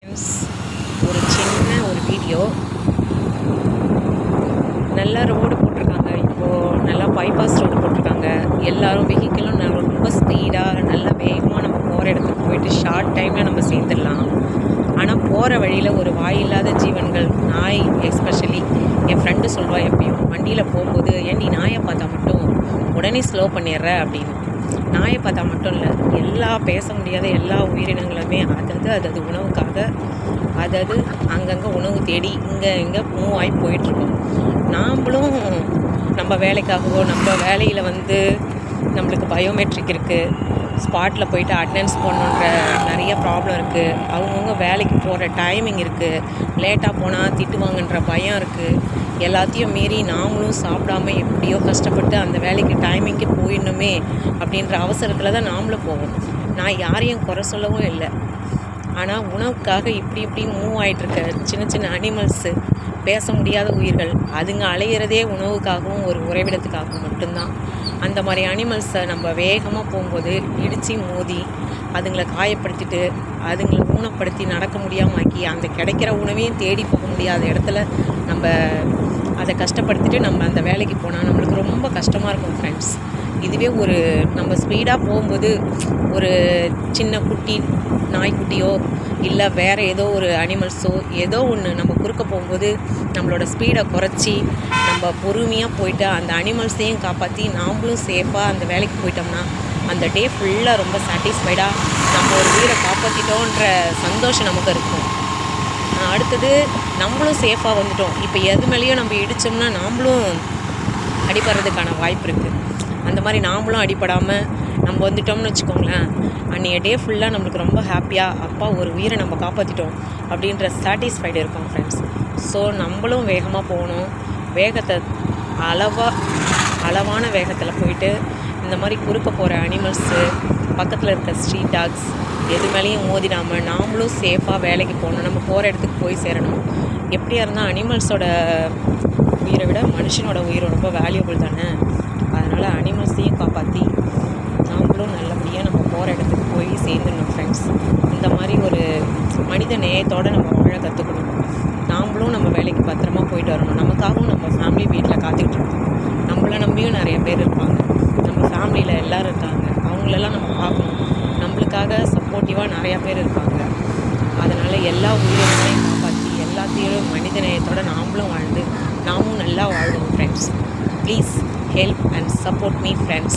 Friends, ஒரு சின்ன ஒரு வீடியோ. நல்லா ரோடு போட்டிருக்காங்க. இப்போது நல்லா பைபாஸ் ரோடு போட்டிருக்காங்க. எல்லாரும் வெஹிக்கிளும் ரொம்ப ஸ்பீடாக நல்லா வேகமாக நம்ம போகிற இடத்துக்கு போயிட்டு ஷார்ட் டைமில் நம்ம சேர்ந்துடலாம். ஆனால் போகிற வழியில் ஒரு வாயில்லாத ஜீவன்கள், நாய் எஸ்பெஷலி, என் ஃப்ரெண்டு சொல்லுவா எப்பயும் வண்டியில் போகும்போது, ஏன் நீ நாயை பார்த்தா மட்டும் உடனே ஸ்லோ பண்ணிடுற அப்படின்னு. நாயை பார்த்தா மட்டும் இல்லை, பேச முடியாத எல்லா உயிரினங்களுமே அது உணவுக்காக அங்கங்கே உணவு தேடி இங்கே மூவ் ஆகி போயிட்டுருக்கோம். நாம்ளும் நம்ம வேலைக்காகவோ நம்ம வேலையில் நம்மளுக்கு பயோமெட்ரிக் இருக்குது, ஸ்பாட்டில் போயிட்டு அட்டெண்டன்ஸ் போடணுன்ற நிறைய ப்ராப்ளம் இருக்குது. அவங்கவுங்க வேலைக்கு போகிற டைமிங் இருக்குது, லேட்டாக போனால் திட்டுவாங்கன்ற பயம் இருக்குது. எல்லாத்தையும் மீறி நாமளும் சாப்பிடாம எப்படியோ கஷ்டப்பட்டு அந்த வேலைக்கு டைமிங்க்கு போயிடணுமே அப்படின்ற அவசரத்தில் தான் நாமளும் போவோம். நான் யாரையும் குறை சொல்லவும் இல்லை. ஆனால் உணவுக்காக இப்படி மூவ் ஆகிட்டுருக்க சின்ன சின்ன அனிமல்ஸு, பேச முடியாத உயிர்கள், அதுங்க அலையிறதே உணவுக்காகவும் ஒரு உறைவிடத்துக்காகவும் மட்டும்தான். அந்த மாதிரி அனிமல்ஸை நம்ம வேகமாக போகும்போது இடித்து மோதி அதுங்களை காயப்படுத்திட்டு அதுங்களை ஊனப்படுத்தி நடக்க முடியாமல் ஆக்கி அந்த கிடைக்கிற உணவையும் தேடி போக முடியாத இடத்துல நம்ம அதை கஷ்டப்படுத்திட்டு நம்ம அந்த வேலைக்கு போனால் நம்மளுக்கு ரொம்ப கஷ்டமாக இருக்கும் ஃப்ரெண்ட்ஸ். இதுவே நம்ம ஸ்பீடாக போகும்போது ஒரு சின்ன குட்டி நாய்க்குட்டியோ இல்லை வேறு ஏதோ ஒரு அனிமல்ஸோ ஏதோ ஒன்று நம்ம குறுக்க போகும்போது நம்மளோட ஸ்பீடை குறைச்சி நம்ம பொறுமையாக போயிட்டு அந்த அனிமல்ஸையும் காப்பாற்றி நாமளும் சேஃபாக அந்த வேலைக்கு போயிட்டோம்னா அந்த டே ஃபுல்லாக ரொம்ப சாட்டிஸ்ஃபைடாக நம்ம ஒரு உயிரை காப்பாற்றிட்டோன்ற சந்தோஷம் நமக்கு இருக்கும். அடுத்தது நம்மளும் சேஃபாக வந்துட்டோம். இப்போ எது மேலேயும் நம்ம இடித்தோம்னா நாமளும் அடிபடுறதுக்கான வாய்ப்பு இருக்குது. அந்த மாதிரி நாமளும் அடிபடாமல் நம்ம வந்துட்டோம்னு வச்சுக்கோங்களேன், அன்றைய டே ஃபுல்லாக நம்மளுக்கு ரொம்ப ஹாப்பியாக அப்பா ஒரு உயிரை நம்ம காப்பாற்றிட்டோம் அப்படின்ற சாட்டிஸ்ஃபைடு இருக்கும் ஃப்ரெண்ட்ஸ். ஸோ நம்மளும் வேகமாக போகணும். வேகத்தை அளவான வேகத்தில் போயிட்டு இந்த மாதிரி குறுக்க போகிற அனிமல்ஸு, பக்கத்தில் இருக்க ஸ்ட்ரீட் டாக்ஸ் எது மேலேயும் மோதிடாமல் நாமளும் சேஃபாக வேலைக்கு போகணும். நம்ம போகிற இடத்துக்கு போய் சேரணும். எப்படியா இருந்தால் அனிமல்ஸோட உயிரை விட மனுஷனோட உயிர் ரொம்ப வேல்யூபிள் தானே. அதனால் அனிமல்ஸையும் காப்பாற்றி நாமளும் நல்லபடியாக நம்ம போகிற இடத்துக்கு போய் சேர்ந்துடணும் ஃப்ரெண்ட்ஸ். இந்த மாதிரி ஒரு மனித நேயத்தோடு நம்ம வாழ கற்றுக்கணும். நாமளும் நம்ம வேலைக்கு பத்திரமா போயிட்டு வரணும். நமக்காகவும் நம்ம ஃபேமிலி வீட்டில் காத்துக்கிட்டு இருக்கோம். நம்மளை நம்பியும் நிறைய பேர் இருப்பாங்க. நம்ம ஃபேமிலியில் எல்லோரும் இருக்காங்க. அவங்களெல்லாம் நம்ம பார்க்கணும். நம்மளுக்காக சப்போர்ட்டிவாக நிறையா பேர் இருப்பாங்க. அதனால் எல்லா உயிரினங்களையும் காப்பாற்றி எல்லாத்தையும் மனித நேயத்தோடு நாமளும் வாழ்ந்து நாமும் நல்லா வாழ்வோம் friends. Please help and support me friends.